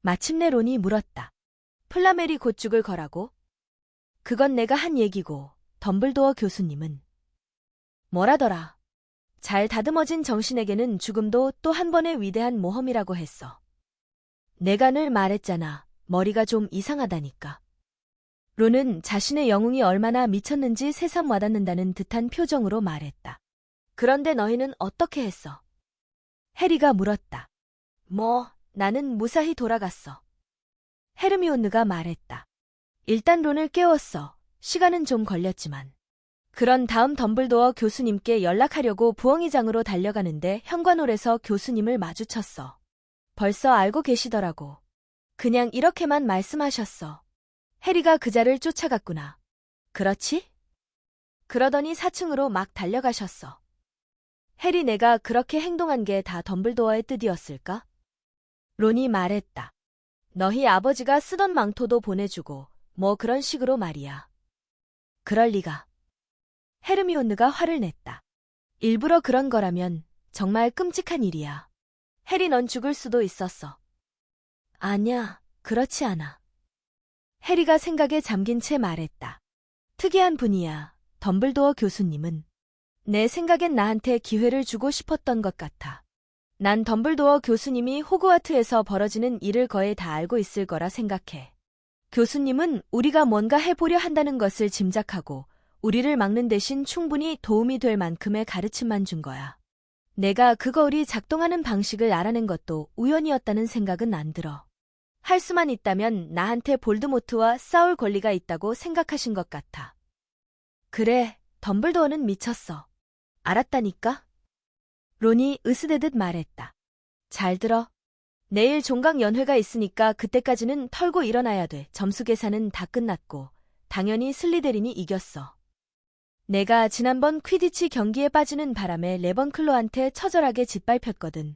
마침내 론이 물었다. 플라메리 곧 죽을 거라고? 그건 내가 한 얘기고 덤블도어 교수님은 뭐라더라. 잘 다듬어진 정신에게는 죽음도 또 한 번의 위대한 모험이라고 했어. 내가 늘 말했잖아. 머리가 좀 이상하다니까. 론은 자신의 영웅이 얼마나 미쳤는지 새삼 와닿는다는 듯한 표정으로 말했다. 그런데 너희는 어떻게 했어? 해리가 물었다. 나는 무사히 돌아갔어. 헤르미온느가 말했다. 일단 론을 깨웠어. 시간은 좀 걸렸지만. 그런 다음 덤블도어 교수님께 연락하려고 부엉이장으로 달려가는데 현관홀에서 교수님을 마주쳤어. 벌써 알고 계시더라고. 그냥 이렇게만 말씀하셨어. 해리가 그자를 쫓아갔구나. 그렇지? 그러더니 4층으로 막 달려가셨어. 해리, 내가 그렇게 행동한 게 다 덤블도어의 뜻이었을까? 론이 말했다. 너희 아버지가 쓰던 망토도 보내주고 뭐 그런 식으로 말이야. 그럴 리가. 헤르미온느가 화를 냈다. 일부러 그런 거라면 정말 끔찍한 일이야. 해리, 넌 죽을 수도 있었어. 아냐, 그렇지 않아. 해리가 생각에 잠긴 채 말했다. 특이한 분이야, 덤블도어 교수님은. 내 생각엔 나한테 기회를 주고 싶었던 것 같아. 난 덤블도어 교수님이 호그와트에서 벌어지는 일을 거의 다 알고 있을 거라 생각해. 교수님은 우리가 뭔가 해보려 한다는 것을 짐작하고 우리를 막는 대신 충분히 도움이 될 만큼의 가르침만 준 거야. 내가 그 거울이 작동하는 방식을 알아낸 것도 우연이었다는 생각은 안 들어. 할 수만 있다면 나한테 볼드모트와 싸울 권리가 있다고 생각하신 것 같아. 그래, 덤블도어는 미쳤어. 알았다니까? 론이 으스대듯 말했다. 잘 들어. 내일 종강 연회가 있으니까 그때까지는 털고 일어나야 돼. 점수 계산은 다 끝났고 당연히 슬리데린이 이겼어. 내가 지난번 퀴디치 경기에 빠지는 바람에 레번클로한테 처절하게 짓밟혔거든.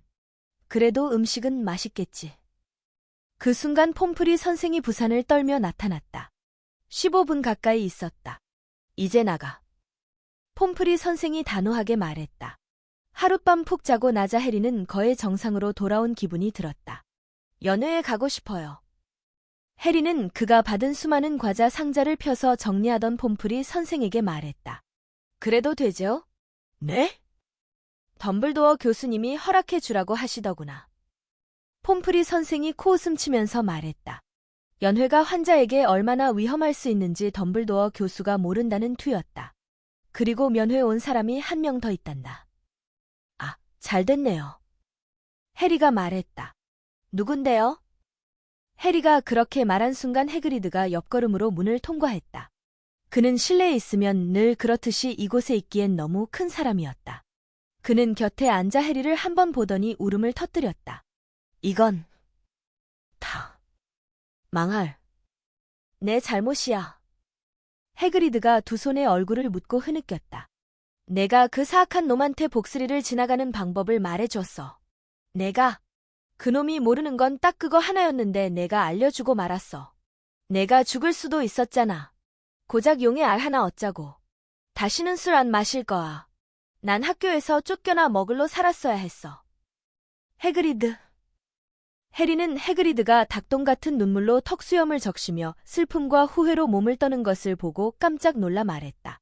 그래도 음식은 맛있겠지. 그 순간 폼프리 선생이 부산을 떨며 나타났다. 15분 가까이 있었다. 이제 나가. 폼프리 선생이 단호하게 말했다. 하룻밤 푹 자고 나자 해리는 거의 정상으로 돌아온 기분이 들었다. 연회에 가고 싶어요. 해리는 그가 받은 수많은 과자 상자를 펴서 정리하던 폼프리 선생에게 말했다. 그래도 되죠? 네? 덤블도어 교수님이 허락해 주라고 하시더구나. 폼프리 선생이 코웃음 치면서 말했다. 연회가 환자에게 얼마나 위험할 수 있는지 덤블도어 교수가 모른다는 투였다. 그리고 면회 온 사람이 한 명 더 있단다. 아, 잘 됐네요. 해리가 말했다. 누군데요? 해리가 그렇게 말한 순간 해그리드가 옆걸음으로 문을 통과했다. 그는 실내에 있으면 늘 그렇듯이 이곳에 있기엔 너무 큰 사람이었다. 그는 곁에 앉아 해리를 한 번 보더니 울음을 터뜨렸다. 이건 다 망할 내 잘못이야. 해그리드가 두 손에 얼굴을 묻고 흐느꼈다. 내가 그 사악한 놈한테 복스리를 지나가는 방법을 말해줬어. 내가 그놈이 모르는 건 딱 그거 하나였는데 내가 알려주고 말았어. 내가 죽을 수도 있었잖아. 고작 용의 알 하나 얻자고. 다시는 술 안 마실 거야. 난 학교에서 쫓겨나 머글로 살았어야 했어. 해그리드. 해리는 해그리드가 닭똥 같은 눈물로 턱수염을 적시며 슬픔과 후회로 몸을 떠는 것을 보고 깜짝 놀라 말했다.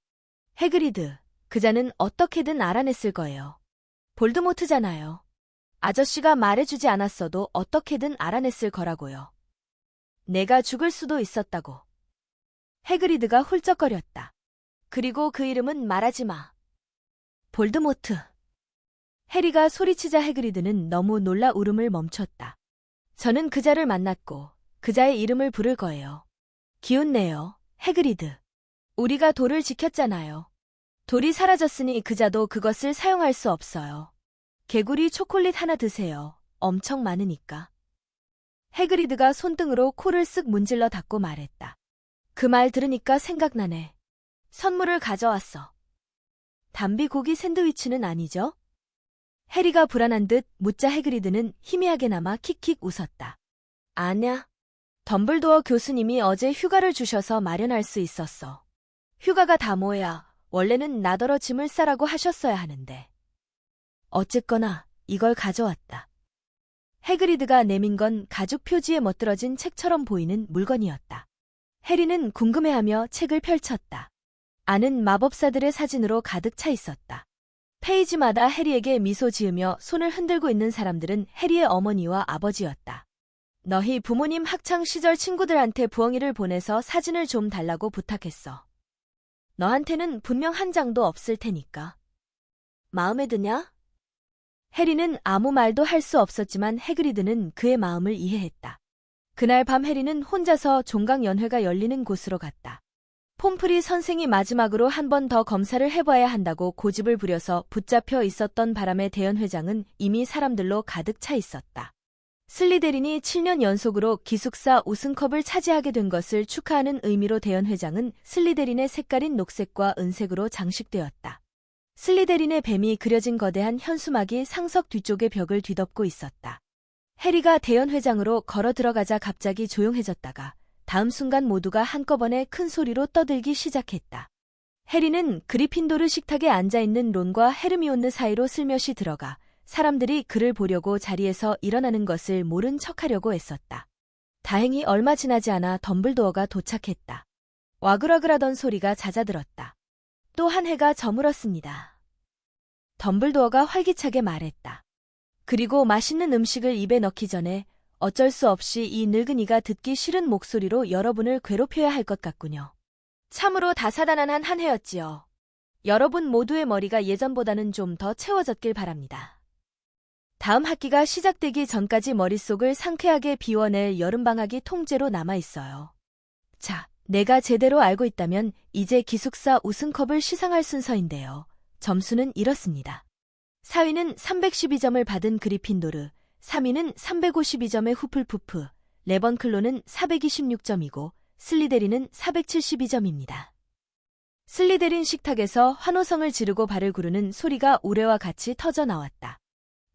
해그리드, 그자는 어떻게든 알아냈을 거예요. 볼드모트잖아요. 아저씨가 말해주지 않았어도 어떻게든 알아냈을 거라고요. 내가 죽을 수도 있었다고. 해그리드가 훌쩍거렸다. 그리고 그 이름은 말하지 마. 볼드모트. 해리가 소리치자 해그리드는 너무 놀라 울음을 멈췄다. 저는 그자를 만났고 그자의 이름을 부를 거예요. 기운내요, 해그리드. 우리가 돌을 지켰잖아요. 돌이 사라졌으니 그자도 그것을 사용할 수 없어요. 개구리 초콜릿 하나 드세요. 엄청 많으니까. 해그리드가 손등으로 코를 쓱 문질러 닫고 말했다. 그 말 들으니까 생각나네. 선물을 가져왔어. 담비 고기 샌드위치는 아니죠? 해리가 불안한 듯 묻자 해그리드는 희미하게나마 킥킥 웃었다. 아냐. 덤블도어 교수님이 어제 휴가를 주셔서 마련할 수 있었어. 휴가가 다 뭐야. 원래는 나더러 짐을 싸라고 하셨어야 하는데. 어쨌거나 이걸 가져왔다. 해그리드가 내민 건 가죽 표지에 멋들어진 책처럼 보이는 물건이었다. 해리는 궁금해하며 책을 펼쳤다. 안은 마법사들의 사진으로 가득 차 있었다. 페이지마다 해리에게 미소 지으며 손을 흔들고 있는 사람들은 해리의 어머니와 아버지였다. 너희 부모님 학창시절 친구들한테 부엉이를 보내서 사진을 좀 달라고 부탁했어. 너한테는 분명 한 장도 없을 테니까. 마음에 드냐? 해리는 아무 말도 할 수 없었지만 해그리드는 그의 마음을 이해했다. 그날 밤 해리는 혼자서 종강연회가 열리는 곳으로 갔다. 폼프리 선생이 마지막으로 한 번 더 검사를 해봐야 한다고 고집을 부려서 붙잡혀 있었던 바람에 대연회장은 이미 사람들로 가득 차 있었다. 슬리데린이 7년 연속으로 기숙사 우승컵을 차지하게 된 것을 축하하는 의미로 대연회장은 슬리데린의 색깔인 녹색과 은색으로 장식되었다. 슬리데린의 뱀이 그려진 거대한 현수막이 상석 뒤쪽의 벽을 뒤덮고 있었다. 해리가 대연회장으로 걸어 들어가자 갑자기 조용해졌다가 다음 순간 모두가 한꺼번에 큰 소리로 떠들기 시작했다. 해리는 그리핀도르 식탁에 앉아있는 론과 헤르미온느 사이로 슬며시 들어가 사람들이 그를 보려고 자리에서 일어나는 것을 모른 척하려고 애썼다. 다행히 얼마 지나지 않아 덤블도어가 도착했다. 와글와글하던 소리가 잦아들었다. 또 한 해가 저물었습니다. 덤블도어가 활기차게 말했다. 그리고 맛있는 음식을 입에 넣기 전에 어쩔 수 없이 이 늙은이가 듣기 싫은 목소리로 여러분을 괴롭혀야 할 것 같군요. 참으로 다사다난한 한 해였지요. 여러분 모두의 머리가 예전보다는 좀 더 채워졌길 바랍니다. 다음 학기가 시작되기 전까지 머릿속을 상쾌하게 비워낼 여름방학이 통째로 남아있어요. 자, 내가 제대로 알고 있다면 이제 기숙사 우승컵을 시상할 순서인데요. 점수는 이렇습니다. 4위는 312점을 받은 그리핀도르, 3위는 352점의 후플푸프, 레번클로는 426점이고 슬리데린은 472점입니다. 슬리데린 식탁에서 환호성을 지르고 발을 구르는 소리가 우레와 같이 터져 나왔다.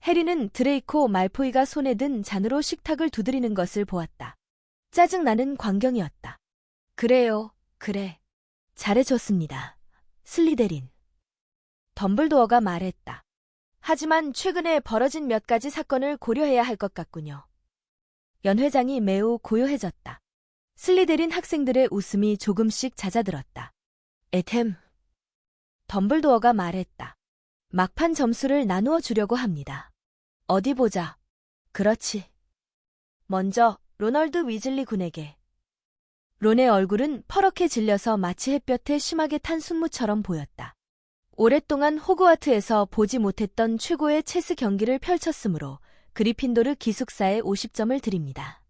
해리는 드레이코 말포이가 손에 든 잔으로 식탁을 두드리는 것을 보았다. 짜증나는 광경이었다. 그래요, 그래. 잘해줬습니다. 슬리데린. 덤블도어가 말했다. 하지만 최근에 벌어진 몇 가지 사건을 고려해야 할 것 같군요. 연 회장이 매우 고요해졌다. 슬리데린 학생들의 웃음이 조금씩 잦아들었다. 에템. 덤블도어가 말했다. 막판 점수를 나누어 주려고 합니다. 어디 보자. 그렇지. 먼저 로널드 위즐리 군에게. 론의 얼굴은 퍼렇게 질려서 마치 햇볕에 심하게 탄 순무처럼 보였다. 오랫동안 호그와트에서 보지 못했던 최고의 체스 경기를 펼쳤으므로 그리핀도르 기숙사에 50점을 드립니다.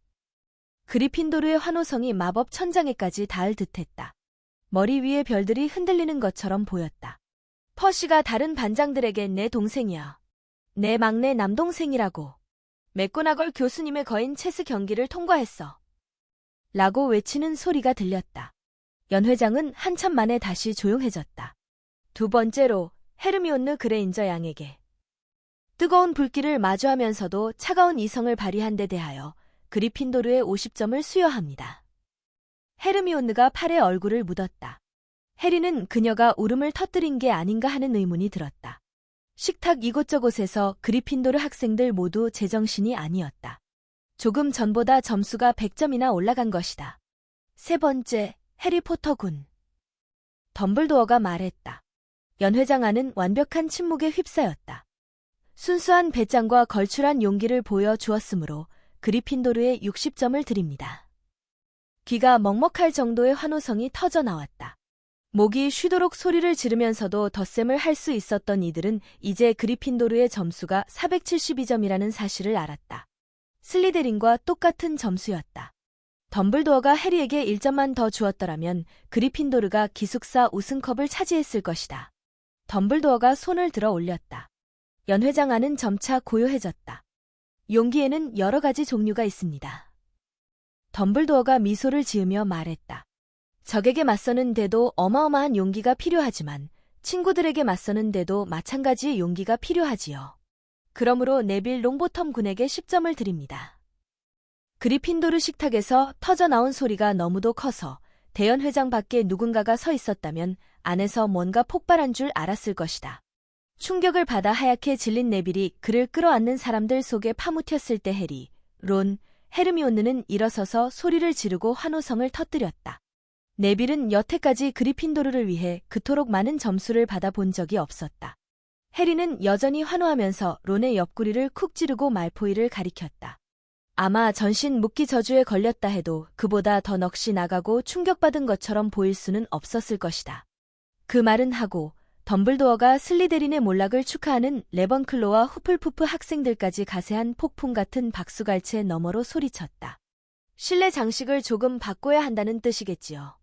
그리핀도르의 환호성이 마법 천장에까지 닿을 듯했다. 머리 위의 별들이 흔들리는 것처럼 보였다. 퍼시가 다른 반장들에게 내 동생이야. 내 막내 남동생이라고. 맥고나걸 교수님의 거인 체스 경기를 통과했어. 라고 외치는 소리가 들렸다. 연 회장은 한참 만에 다시 조용해졌다. 두 번째로 헤르미온느 그레인저 양에게. 뜨거운 불길을 마주하면서도 차가운 이성을 발휘한 데 대하여 그리핀도르의 50점을 수여합니다. 헤르미온느가 팔에 얼굴을 묻었다. 해리는 그녀가 울음을 터뜨린 게 아닌가 하는 의문이 들었다. 식탁 이곳저곳에서 그리핀도르 학생들 모두 제정신이 아니었다. 조금 전보다 점수가 100점이나 올라간 것이다. 세 번째, 해리포터 군. 덤블도어가 말했다. 연 회장 안은 완벽한 침묵에 휩싸였다. 순수한 배짱과 걸출한 용기를 보여주었으므로 그리핀도르에 60점을 드립니다. 귀가 먹먹할 정도의 환호성이 터져나왔다. 목이 쉬도록 소리를 지르면서도 덧셈을 할 수 있었던 이들은 이제 그리핀도르의 점수가 472점이라는 사실을 알았다. 슬리데린과 똑같은 점수였다. 덤블도어가 해리에게 1점만 더 주었더라면 그리핀도르가 기숙사 우승컵을 차지했을 것이다. 덤블도어가 손을 들어 올렸다. 연 회장 안은 점차 고요해졌다. 용기에는 여러 가지 종류가 있습니다. 덤블도어가 미소를 지으며 말했다. 적에게 맞서는 데도 어마어마한 용기가 필요하지만 친구들에게 맞서는 데도 마찬가지의 용기가 필요하지요. 그러므로 네빌 롱보텀 군에게 10점을 드립니다. 그리핀도르 식탁에서 터져나온 소리가 너무도 커서 대연 회장 밖에 누군가가 서 있었다면 안에서 뭔가 폭발한 줄 알았을 것이다. 충격을 받아 하얗게 질린 네빌이 그를 끌어안는 사람들 속에 파묻혔을 때 해리, 론, 헤르미온느는 일어서서 소리를 지르고 환호성을 터뜨렸다. 네빌은 여태까지 그리핀도르를 위해 그토록 많은 점수를 받아본 적이 없었다. 해리는 여전히 환호하면서 론의 옆구리를 쿡 찌르고 말포이를 가리켰다. 아마 전신 묶기 저주에 걸렸다 해도 그보다 더 넋이 나가고 충격받은 것처럼 보일 수는 없었을 것이다. 그 말은 하고 덤블도어가 슬리데린의 몰락을 축하하는 레번클로와 후플푸프 학생들까지 가세한 폭풍 같은 박수갈채 너머로 소리쳤다. 실내 장식을 조금 바꿔야 한다는 뜻이겠지요.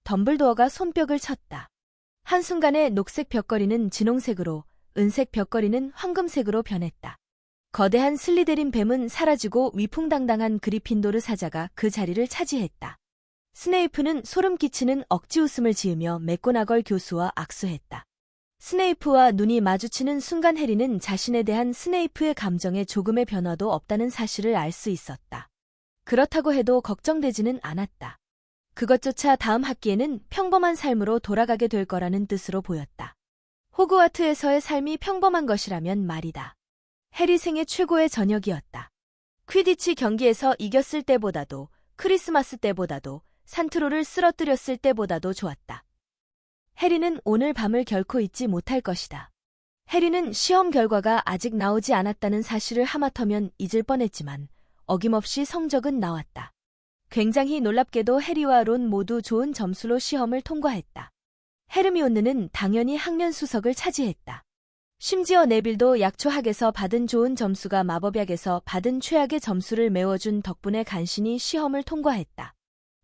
덤블도어가 손뼉을 쳤다. 한순간에 녹색 벽걸이는 진홍색으로, 은색 벽걸이는 황금색으로 변했다. 거대한 슬리데린 뱀은 사라지고 위풍당당한 그리핀도르 사자가 그 자리를 차지했다. 스네이프는 소름 끼치는 억지 웃음을 지으며 맥고나걸 교수와 악수했다. 스네이프와 눈이 마주치는 순간 해리는 자신에 대한 스네이프의 감정에 조금의 변화도 없다는 사실을 알 수 있었다. 그렇다고 해도 걱정되지는 않았다. 그것조차 다음 학기에는 평범한 삶으로 돌아가게 될 거라는 뜻으로 보였다. 호그와트에서의 삶이 평범한 것이라면 말이다. 해리 생애 최고의 저녁이었다. 퀴디치 경기에서 이겼을 때보다도, 크리스마스 때보다도, 산트로를 쓰러뜨렸을 때보다도 좋았다. 해리는 오늘 밤을 결코 잊지 못할 것이다. 해리는 시험 결과가 아직 나오지 않았다는 사실을 하마터면 잊을 뻔했지만 어김없이 성적은 나왔다. 굉장히 놀랍게도 해리와 론 모두 좋은 점수로 시험을 통과했다. 헤르미온느는 당연히 학년 수석을 차지했다. 심지어 네빌도 약초학에서 받은 좋은 점수가 마법약에서 받은 최악의 점수를 메워준 덕분에 간신히 시험을 통과했다.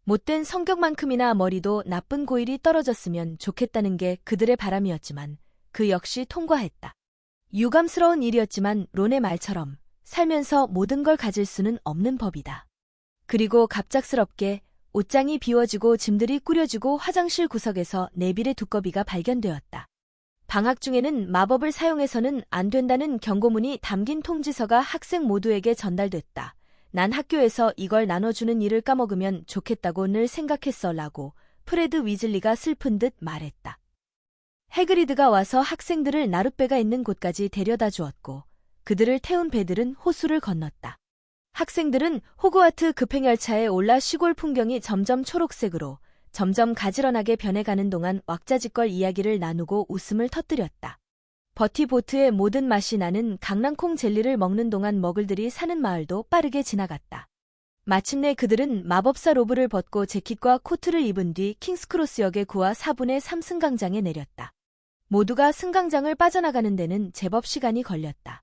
못된 성격만큼이나 머리도 나쁜 고일이 떨어졌으면 좋겠다는 게 그들의 바람이었지만 그 역시 통과했다. 유감스러운 일이었지만 론의 말처럼 살면서 모든 걸 가질 수는 없는 법이다. 그리고 갑작스럽게 옷장이 비워지고 짐들이 꾸려지고 화장실 구석에서 네빌의 두꺼비가 발견되었다. 방학 중에는 마법을 사용해서는 안 된다는 경고문이 담긴 통지서가 학생 모두에게 전달됐다. 난 학교에서 이걸 나눠주는 일을 까먹으면 좋겠다고 늘 생각했어 라고 프레드 위즐리가 슬픈 듯 말했다. 해그리드가 와서 학생들을 나룻배가 있는 곳까지 데려다 주었고 그들을 태운 배들은 호수를 건넜다. 학생들은 호그와트 급행열차에 올라 시골 풍경이 점점 초록색으로 점점 가지런하게 변해가는 동안 왁자지껄 이야기를 나누고 웃음을 터뜨렸다. 버티보트의 모든 맛이 나는 강낭콩 젤리를 먹는 동안 머글들이 사는 마을도 빠르게 지나갔다. 마침내 그들은 마법사 로브를 벗고 재킷과 코트를 입은 뒤 킹스크로스역의 9와 4분의 3 승강장에 내렸다. 모두가 승강장을 빠져나가는 데는 제법 시간이 걸렸다.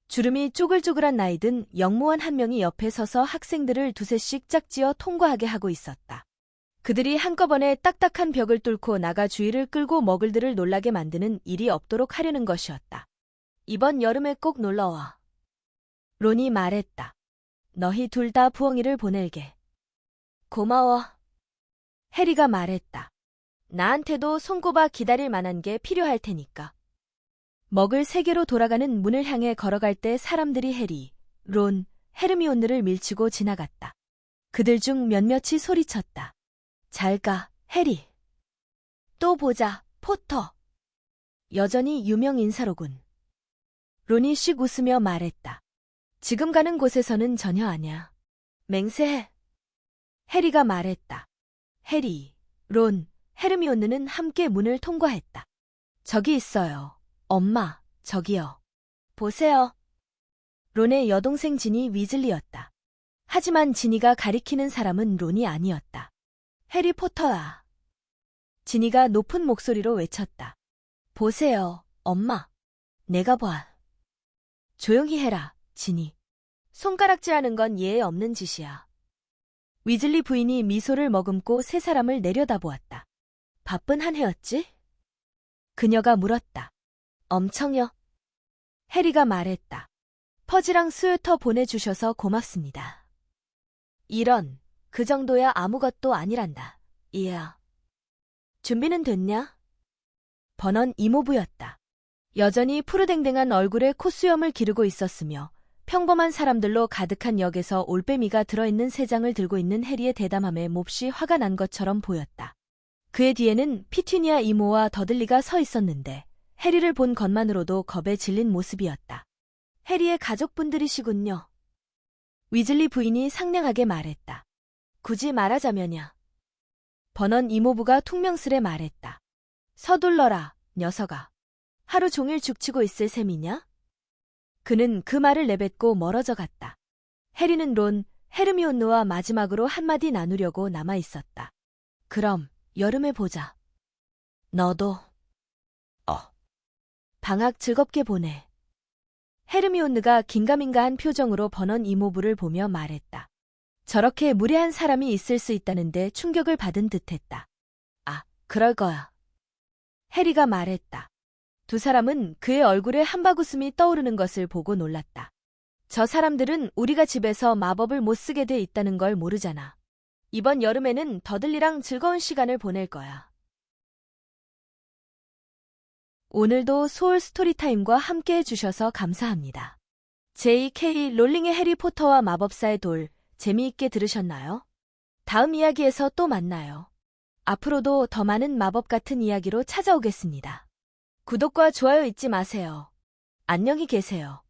주름이 쪼글쪼글한 나이든 영무원 한 명이 옆에 서서 학생들을 두세씩 짝지어 통과하게 하고 있었다. 그들이 한꺼번에 딱딱한 벽을 뚫고 나가 주위를 끌고 머글들을 놀라게 만드는 일이 없도록 하려는 것이었다. 이번 여름에 꼭 놀러와. 론이 말했다. 너희 둘 다 부엉이를 보낼게. 고마워. 해리가 말했다. 나한테도 손꼽아 기다릴 만한 게 필요할 테니까. 먹을 세계로 돌아가는 문을 향해 걸어갈 때 사람들이 해리, 론, 헤르미온느를 밀치고 지나갔다. 그들 중 몇몇이 소리쳤다. 잘 가, 해리. 또 보자, 포터. 여전히 유명 인사로군. 론이 씩 웃으며 말했다. 지금 가는 곳에서는 전혀 아냐. 맹세해. 해리가 말했다. 해리, 론, 헤르미온느는 함께 문을 통과했다. 저기 있어요. 엄마, 저기요. 보세요. 론의 여동생 지니 위즐리였다. 하지만 지니가 가리키는 사람은 론이 아니었다. 해리포터야. 지니가 높은 목소리로 외쳤다. 보세요, 엄마. 내가 봐. 조용히 해라, 지니. 손가락질하는 건 예에 없는 짓이야. 위즐리 부인이 미소를 머금고 세 사람을 내려다보았다. 바쁜 한 해였지? 그녀가 물었다. 엄청요. 해리가 말했다. 퍼지랑 스웨터 보내주셔서 고맙습니다. 이런, 그 정도야 아무것도 아니란다. 이야. 준비는 됐냐? 버넌 이모부였다. 여전히 푸르댕댕한 얼굴에 콧수염을 기르고 있었으며 평범한 사람들로 가득한 역에서 올빼미가 들어있는 세 장을 들고 있는 해리의 대담함에 몹시 화가 난 것처럼 보였다. 그의 뒤에는 피튜니아 이모와 더들리가 서 있었는데 해리를 본 것만으로도 겁에 질린 모습이었다. 해리의 가족분들이시군요. 위즐리 부인이 상냥하게 말했다. 굳이 말하자면야. 버넌 이모부가 퉁명스레 말했다. 서둘러라, 녀석아. 하루 종일 죽치고 있을 셈이냐? 그는 그 말을 내뱉고 멀어져 갔다. 해리는 론, 헤르미온느와 마지막으로 한마디 나누려고 남아있었다. 그럼 여름에 보자. 너도. 방학 즐겁게 보내. 헤르미온느가 긴가민가한 표정으로 버넌 이모부를 보며 말했다. 저렇게 무례한 사람이 있을 수 있다는데 충격을 받은 듯했다. 아, 그럴 거야. 해리가 말했다. 두 사람은 그의 얼굴에 한바구음이 떠오르는 것을 보고 놀랐다. 저 사람들은 우리가 집에서 마법을 못 쓰게 돼 있다는 걸 모르잖아. 이번 여름에는 더들리랑 즐거운 시간을 보낼 거야. 오늘도 소울 스토리타임과 함께 해주셔서 감사합니다. J.K. 롤링의 해리포터와 마법사의 돌, 재미있게 들으셨나요? 다음 이야기에서 또 만나요. 앞으로도 더 많은 마법 같은 이야기로 찾아오겠습니다. 구독과 좋아요 잊지 마세요. 안녕히 계세요.